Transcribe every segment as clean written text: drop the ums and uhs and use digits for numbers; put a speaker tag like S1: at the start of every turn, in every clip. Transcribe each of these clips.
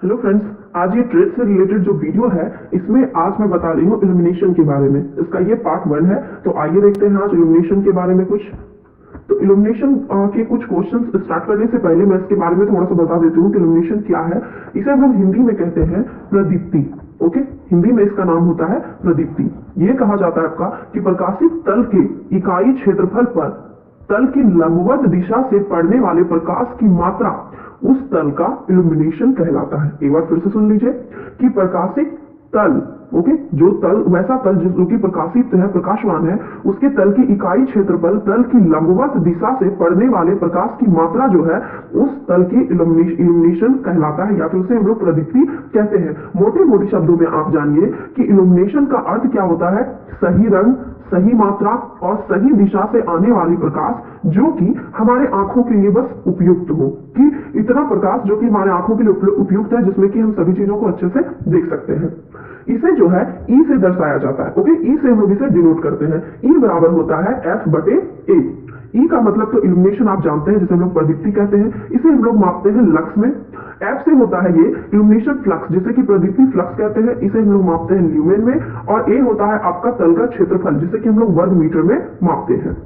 S1: Hello friends, आज ये trade से रिलेटेड जो वीडियो है इसमें आज मैं बता रही हूँ इल्यूमिनेशन के बारे में। इसका ये पार्ट 1 है। तो आइए देखते हैं आज इल्यूमिनेशन के बारे में कुछ। तो इल्यूमिनेशन के कुछ क्वेश्चंस स्टार्ट करने से पहले मैं इसके बारे में थोड़ा सा बता देती हूँ कि इल्यूमिनेशन क्या है। इसे हम लोग हिंदी में कहते हैं प्रदीप्ति। ओके, हिंदी में इसका नाम होता है प्रदीप्ति। ये कहा जाता है आपका कि प्रकाशित तल के इकाई क्षेत्रफल पर तल की लंबवत दिशा से पड़ने वाले प्रकाश की मात्रा उस तल का इल्यूमिनेशन कहलाता है। एक बार फिर से सुन लीजिए कि प्रकाशित तल, ओके, जो तल वैसा तल जो कि प्रकाशित है, प्रकाशवान है, उसके तल की इकाई क्षेत्रफल तल की लंबवत दिशा से पड़ने वाले प्रकाश की मात्रा जो है उस तल की इल्यूमिनेशन कहलाता है, या फिर उसे हम लोग प्रदीप्ति कहते हैं। मोटे मोटे शब्दों में आप जानिए कि इल्यूमिनेशन का अर्थ क्या होता है। सही रंग, सही मात्रा और सही दिशा से आने वाली प्रकाश जो कि हमारे आंखों के लिए बस उपयुक्त हो, कि इतना प्रकाश जो कि हमारे आंखों के लिए उपयुक्त है, जिसमें कि हम सभी चीजों को अच्छे से देख सकते हैं। इसे जो है ई से दर्शाया जाता है। ओके, ई से हम लोग इसे डिनोट करते हैं। ई बराबर होता है F/A। ई का मतलब तो इल्यूमिनेशन आप जानते हैं, जिसे हम लोग प्रदीप्ति कहते हैं। इसे हम लोग मापते हैं लक्स में। एफ से होता है ये इल्यूमिनेशन फ्लक्स, जिसे कि प्रदीप्ति फ्लक्स कहते हैं। इसे हम लोग मापते हैं ल्यूमेन में। और ए होता है आपका तल का क्षेत्रफल, जिसे कि हम लोग वर्ग मीटर में मापते हैं।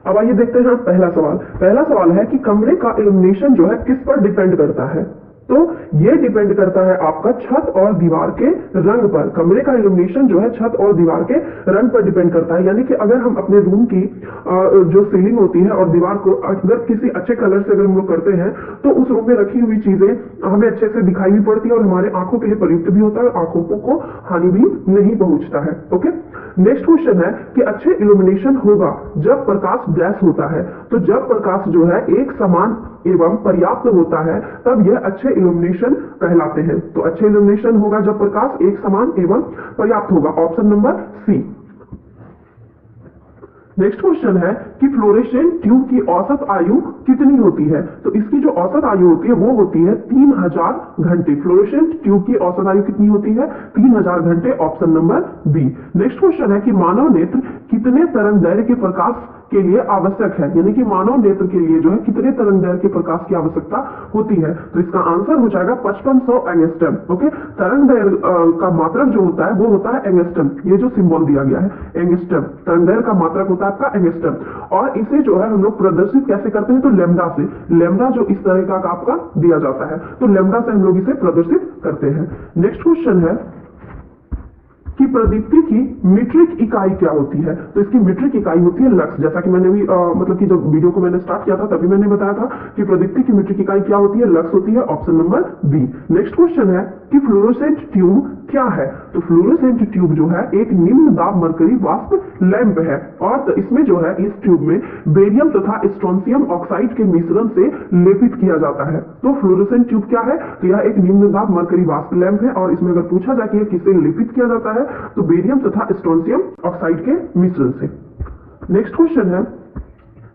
S1: अब आइए देखते हैं पहला सवाल। पहला सवाल है कि कमरे का इल्यूमिनेशन जो है किस पर डिपेंड करता है। तो ये डिपेंड करता है आपका छत और दीवार के रंग पर। कमरे का इल्यूमिनेशन जो है छत और दीवार के रंग पर डिपेंड करता है। यानी कि अगर हम अपने रूम की जो सीलिंग होती है और दीवार को अगर किसी अच्छे कलर से अगर हम लोग करते हैं तो उस रूम में रखी हुई चीजें हमें अच्छे से दिखाई भी पड़ती है और हमारे आंखों के लिए प्रयुक्त भी होता है और आंखों को हानि भी नहीं पहुंचता है। ओके, नेक्स्ट क्वेश्चन है कि अच्छे इल्यूमिनेशन होगा जब प्रकाश ब्लैस होता है। तो जब प्रकाश जो है एक समान एवं पर्याप्त होता है तब यह अच्छे इल्यूमिनेशन कहलाते हैं। तो अच्छे इल्यूमिनेशन होगा जब प्रकाश एक समान एवं पर्याप्त होगा। Option number C. Next question है कि फ्लोरेसेंट ट्यूब की औसत आयु कितनी होती है। तो इसकी जो औसत आयु होती है वो होती है 3000 घंटे। फ्लोरेसेंट ट्यूब की औसत आयु कितनी होती है? 3000 घंटे। Option number B. Next question है कि मानव नेत्र कितने तरंग दैर्घ्य के प्रकाश के लिए आवश्यक है। यानी कि मानव नेत्र के लिए जो है कितने तरंग दैर्घ्य के प्रकाश की आवश्यकता होती है। तो इसका आंसर हो जाएगा 5500 एंगस्ट्रम। ओके, तरंग दैर्घ्य का मात्रक जो होता है वो होता है एंगस्ट्रम। ये जो सिंबल दिया गया है एंगस्ट्रम, तरंग दैर्घ्य का मात्रक होता है आपका एंगस्ट्रम। और इसे जो है हम लोग प्रदर्शित कैसे करते हैं? तो लैम्डा से। लैम्डा जो इस तरह का आपका दिया जाता है, तो लैम्डा से हम लोग इसे प्रदर्शित करते हैं। नेक्स्ट क्वेश्चन है कि प्रदीप्ति की मीट्रिक इकाई क्या होती है। तो इसकी मीट्रिक इकाई होती है लक्स। जैसा कि मैंने भी मतलब कि जब वीडियो को मैंने स्टार्ट किया था तभी मैंने बताया था कि प्रदीप्ति की मीट्रिक इकाई क्या होती है? लक्स होती है। Option number B. Next question है कि फ्लोरोसेंट ट्यूब क्या है। तो फ्लोरोसेंट ट्यूब जो है एक निम्न दाब मरकरी वाष्प लैंप है और इसमें जो है इस ट्यूब में बेरियम तथा स्ट्रोंशियम ऑक्साइड के मिश्रण से लेपित किया जाता है। तो फ्लोरोसेंट ट्यूब क्या है? तो यह एक निम्न दाब मरकरी वाष्प लैंप है और इसमें अगर पूछा जाए कि किससे लेपित किया जाता है तो बेरियम तथा स्ट्रोंशियम ऑक्साइड के मिश्रण से। नेक्स्ट क्वेश्चन है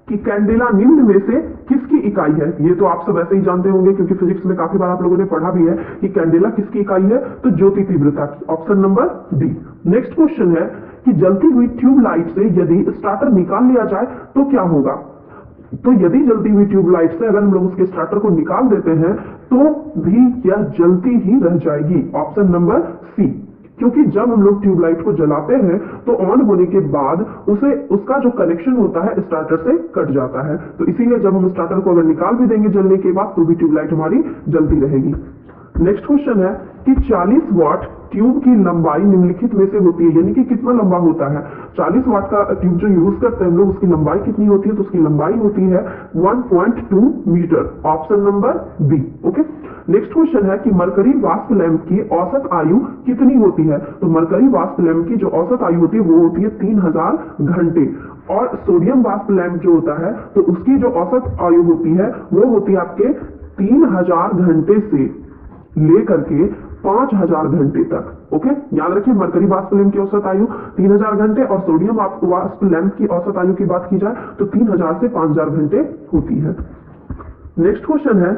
S1: कि कैंडेला निम्न में से किसकी इकाई है। ये तो आप सब ऐसे ही जानते होंगे क्योंकि फिजिक्स में काफी बार आप लोगों ने पढ़ा भी है कि कैंडेला किसकी इकाई है। तो ज्योति तीव्रता की। Option number D. Next question है कि जलती हुई ट्यूबलाइट से यदि स्टार्टर निकाल लिया जाए तो क्या होगा। तो यदि जलती हुई ट्यूबलाइट से अगर हम लोग उसके स्टार्टर को निकाल देते हैं तो भी यह जलती ही रह जाएगी। Option number C. क्योंकि जब हम लोग ट्यूबलाइट को जलाते हैं तो ऑन होने के बाद उसका जो कनेक्शन होता है स्टार्टर से कट जाता है। तो इसीलिए जब हम स्टार्टर को अगर निकाल भी देंगे जलने के बाद तो भी ट्यूबलाइट हमारी जलती रहेगी। नेक्स्ट क्वेश्चन है कि 40 वाट ट्यूब की लंबाई निम्नलिखित में से होती है। यानी कि कितना लंबा होता है 40 वाट का ट्यूब जो यूज करते हैं हम लोग, उसकी लंबाई कितनी होती है? तो उसकी लंबाई होती है 1.2 metre. Option number B. Okay, next question है कि मरकरी वाष्प लैंप की औसत आयु कितनी होती है। तो मरकरी वाष्प लैंप की जो औसत आयु होती है वो होती है 3000 घंटे। और सोडियम वाष्प लैंप जो होता है तो उसकी जो औसत आयु होती है वो होती है आपके 3000 घंटे से लेकर के 5000 घंटे तक। ओके, याद रखिए मरकरी वाष्प लैंप की औसत आयु 3000 घंटे और सोडियम वाष्प लैंप की औसत आयु की बात की जाए तो 3000 से 5000 घंटे होती है। नेक्स्ट क्वेश्चन है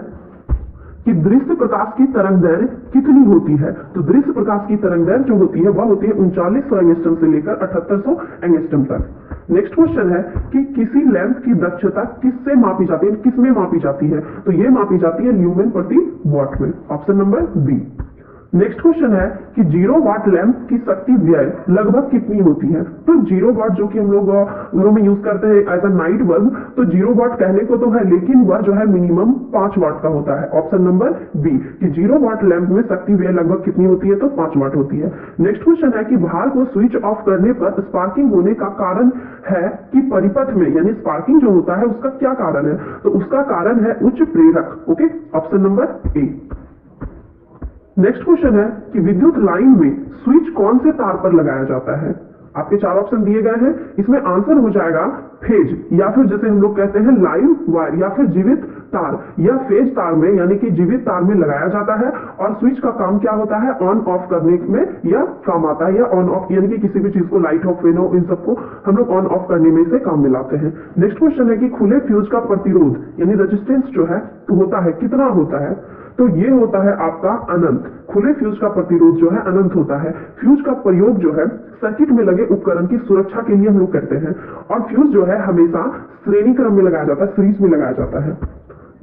S1: कि दृश्य प्रकाश की तरंग दैर्घ्य कितनी होती है। तो दृश्य प्रकाश की तरंग दैर्घ्य जो होती है वह होती है 3900 एंगस्ट्रम से लेकर 7800 एंगस्ट्रम तक। नेक्स्ट क्वेश्चन है कि किसी लैंप की दक्षता किससे मापी जाती है, किस में मापी जाती है? तो ये मापी जाती है ल्यूमेन प्रति वॉट में, option number B. Next question है कि 0 वाट लैंप की शक्ति व्यय लगभग कितनी होती है? तो 0 वाट जो कि हम लोग घरों में यूज करते हैं एज अ नाइट बल्ब, तो 0 वाट कहने को तो है लेकिन वह जो है मिनिमम 5 वाट का होता है, ऑप्शन नंबर बी कि 0 वाट लैंप में शक्ति व्यय लगभग कितनी होती है? तो 5 वाट होती है। नेक्स्ट क्वेश्चन है कि भार को स्विच ऑफ करने पर स्पार्किंग होने का कारण है कि परिपथ में, यानी स्पार्किंग जो होता है उसका क्या कारण है? तो उसका कारण है उच्च प्रेरक। Okay, option number A. Next question है कि विद्युत लाइन में स्विच कौन से तार पर लगाया जाता है? आपके 4 ऑप्शन दिए गए हैं, इसमें आंसर हो जाएगा फेज, या फिर जैसे हम लोग कहते हैं लाइव वायर, या फिर जीवित तार। या फेज तार में यानी कि जीवित तार में लगाया जाता है और स्विच का काम क्या होता है? ऑन ऑफ करने में यह काम आता है, या ऑन ऑफ यानी कि किसी भी चीज को, लाइट हो, फैन हो, इन सबको हम लोग ऑन ऑफ करने में से काम में लाते हैं। नेक्स्ट क्वेश्चन है कि खुले फ्यूज का प्रतिरोध यानी रेजिस्टेंस जो है होता है कितना होता है? तो ये होता है आपका अनंत। खुले फ्यूज का प्रतिरोध जो है अनंत होता है। फ्यूज का प्रयोग जो है सर्किट में लगे उपकरण की सुरक्षा के लिए हम लोग करते हैं, और फ्यूज जो है हमेशा श्रेणी क्रम में लगाया जाता है, सीरीज में लगाया जाता है।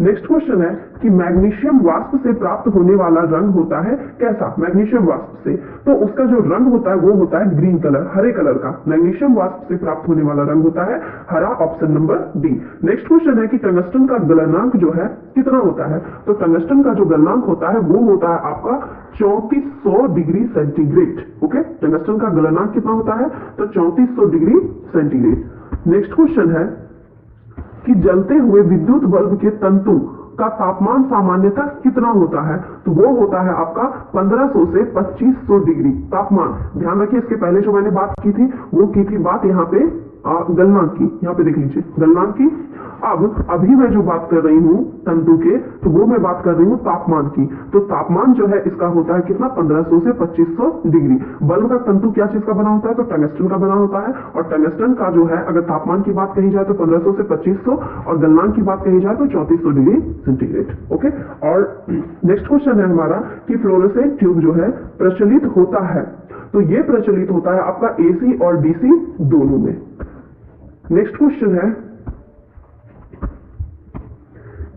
S1: नेक्स्ट क्वेश्चन है कि मैग्नीशियम वाष्प से प्राप्त होने वाला रंग होता है कैसा? मैग्नीशियम वाष्प से, तो उसका जो रंग होता है वो होता है ग्रीन कलर, हरे कलर का। मैग्नीशियम वाष्प से प्राप्त होने वाला रंग होता है हरा, option number D. Next question है कि टंगस्टन का गलनांक जो है कितना होता है? तो टंगस्टन का जो गलनांक होता है वो होता है आपका 3400 डिग्री सेंटीग्रेड। ओके, टंगस्टन का गलनांक कितना होता है? तो 3400 डिग्री सेंटीग्रेड। नेक्स्ट क्वेश्चन है कि जलते हुए विद्युत बल्ब के तंतु का तापमान सामान्यतः कितना होता है? तो वो होता है आपका 1500 से 2500 डिग्री तापमान। ध्यान रखिए, इसके पहले जो मैंने बात की थी वो की थी बात यहाँ पे गलनांक की, यहाँ पे देख लीजिए गलनांक की। अब अभी मैं जो बात कर रही हूँ तंतु के, तो वो मैं बात कर रही हूँ तापमान की। तो तापमान जो है इसका होता है कितना? 1500 से 2500 डिग्री। बल्ब का तंतु क्या चीज का बना होता है? तो टंगस्टन का बना होता है, और टंगस्टन का जो है अगर तापमान की बात कही जाए तो 1500 से 2500, और गलनांक की बात कही जाए तो 3400 डिग्री सेंटीग्रेड। ओके, और नेक्स्ट क्वेश्चन है हमारा कि फ्लोरोसेंट ट्यूब जो है प्रचलित होता है, तो ये प्रचलित होता है आपका एसी और डीसी दोनों में। नेक्स्ट क्वेश्चन है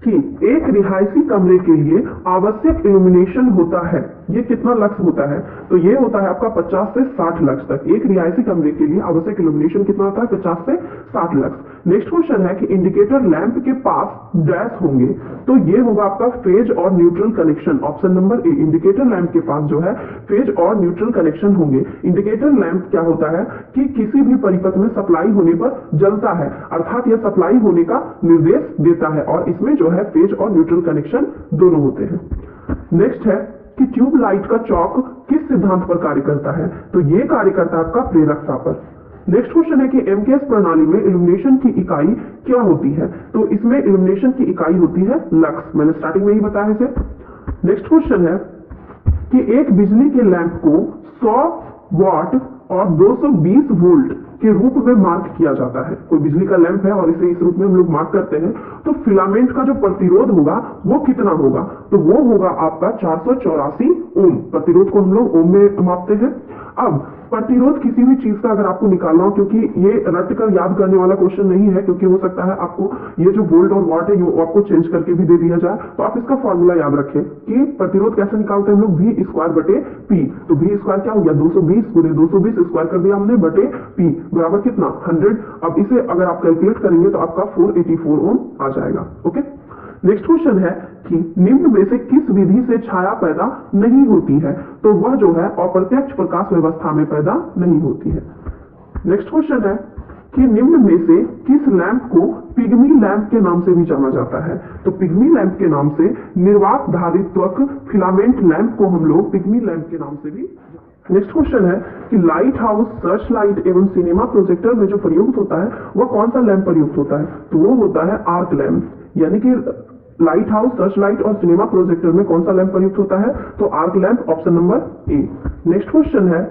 S1: कि एक रिहायशी कमरे के लिए आवश्यक इल्यूमिनेशन होता है, ये कितना लक्स होता है? तो ये होता है आपका 50 से 60 लक्स तक। एक रिहायशी कमरे के लिए आवश्यक इल्यूमिनेशन कितना होता है? 50 से 60 लक्स। नेक्स्ट क्वेश्चन है कि इंडिकेटर लैंप के पास डैश होंगे, तो ये होगा आपका फेज और neutral connection, option number A. Indicator lamp के पास जो है फेज और न्यूट्रल कनेक्शन होंगे। इंडिकेटर लैंप क्या होता है कि किसी भी परिपथ में सप्लाई होने पर जलता है, अर्थात यह सप्लाई होने का निर्देश देता है, और इसमें जो है फेज और न्यूट्रल कनेक्शन दोनों होते हैं। नेक्स्ट है कि ट्यूबलाइट का चौक किस सिद्धांत पर कार्य करता है? तो ये कार्य करता है आपका प्रेरकता पर। नेक्स्ट क्वेश्चन है कि एमकेएस प्रणाली में इल्यूमिनेशन की इकाई क्या होती है? तो इसमें इल्यूमिनेशन की इकाई होती है लक्स, मैंने स्टार्टिंग में ही बताया इसे। नेक्स्ट क्वेश्चन है कि एक बिजली के लैंप को 100 वाट और 220 वोल्ट के रूप में मार्क किया जाता है। कोई बिजली का लैंप है और इसे इस रूप में हम लोग मार्क करते हैं, तो फिलामेंट का जो प्रतिरोध होगा वो कितना होगा? तो वो होगा आपका 484 ओम। प्रतिरोध को हम लोग ओम में मापते हैं। अब प्रतिरोध किसी भी चीज का अगर आपको निकालना हो, क्योंकि ये रट कर याद करने वाला क्वेश्चन नहीं है, क्योंकि हो सकता है आपको ये जो वोल्ट और वाट है ये आपको चेंज करके भी दे दिया जाए, तो आप इसका फॉर्मूला याद रखें कि प्रतिरोध कैसे निकालते हैं हम लोग, V स्क्वायर बटे P। तो V स्क्वायर क्या हो गया? 220 गुणे 220 स्क्वायर कर दिया हमने बटे P बराबर कितना? 100। अब इसे अगर आप कैलकुलेट करेंगे तो आपका 484 ओम आ जाएगा। ओके, नेक्स्ट क्वेश्चन है कि निम्न में से किस विधि से छाया पैदा नहीं होती है? तो वह जो है अप्रत्यक्ष प्रकाश व्यवस्था में पैदा नहीं होती है। नेक्स्ट क्वेश्चन है कि निम्न में से किस लैंप को पिग्मी लैंप के नाम से भी जाना जाता है? तो पिग्मी लैंप के नाम से निर्वात धारित्वक फिलामेंट लैंप को हम लोग पिग्मी लैंप के नाम से भी। नेक्स्ट क्वेश्चन है कि लाइट हाउस, सर्च लाइट एवं सिनेमा प्रोजेक्टर में जो प्रयुक्त होता है वह कौन सा लैंप प्रयुक्त होता है? तो वो होता है आर्क लैंप। यानी कि लाइट हाउस, सर्च लाइट और सिनेमा प्रोजेक्टर में कौन सा लैंप प्रयुक्त होता है? तो arc lamp, option number A. Next question है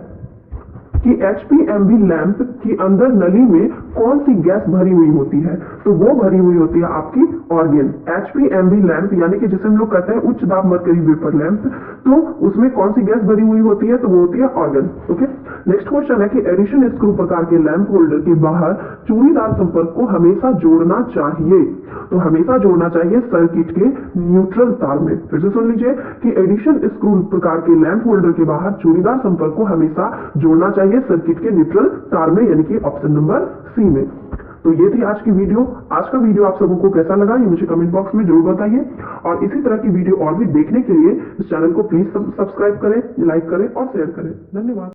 S1: कि HPMB लैंप की अंदर नली में कौन सी गैस भरी हुई होती है? तो वो भरी हुई होती है आपकी ऑर्गन। HPMB लैंप यानी कि जिसे हम लोग कहते हैं उच्च दाब मरकरी वेपर लैंप, तो उसमें कौन सी गैस भरी हुई होती है, तो वो होती है ऑर्गन। ओके, नेक्स्ट क्वेश्चन है कि एडिशन स्क्रू प्रकार के लैंप होल्डर के बाहर चूड़ीदार संपर्क को हमेशा जोड़ना चाहिए, तो हमेशा जोड़ना चाहिए सर्किट के न्यूट्रल तार में। फिर से सुन लीजिए कि एडिशन स्क्रू प्रकार के लैंप होल्डर के बाहर चूड़ीदार संपर्क को हमेशा जोड़ना चाहिए सर्किट के न्यूट्रल तार में, यानी कि ऑप्शन नंबर सी में। तो ये थी आज की वीडियो। आज का वीडियो आप सबों को कैसा लगा ये मुझे कमेंट बॉक्स में जरूर बताइए, और इसी तरह की वीडियो और भी देखने के लिए इस चैनल को प्लीज सब्सक्राइब करें, लाइक करें और शेयर करें। धन्यवाद।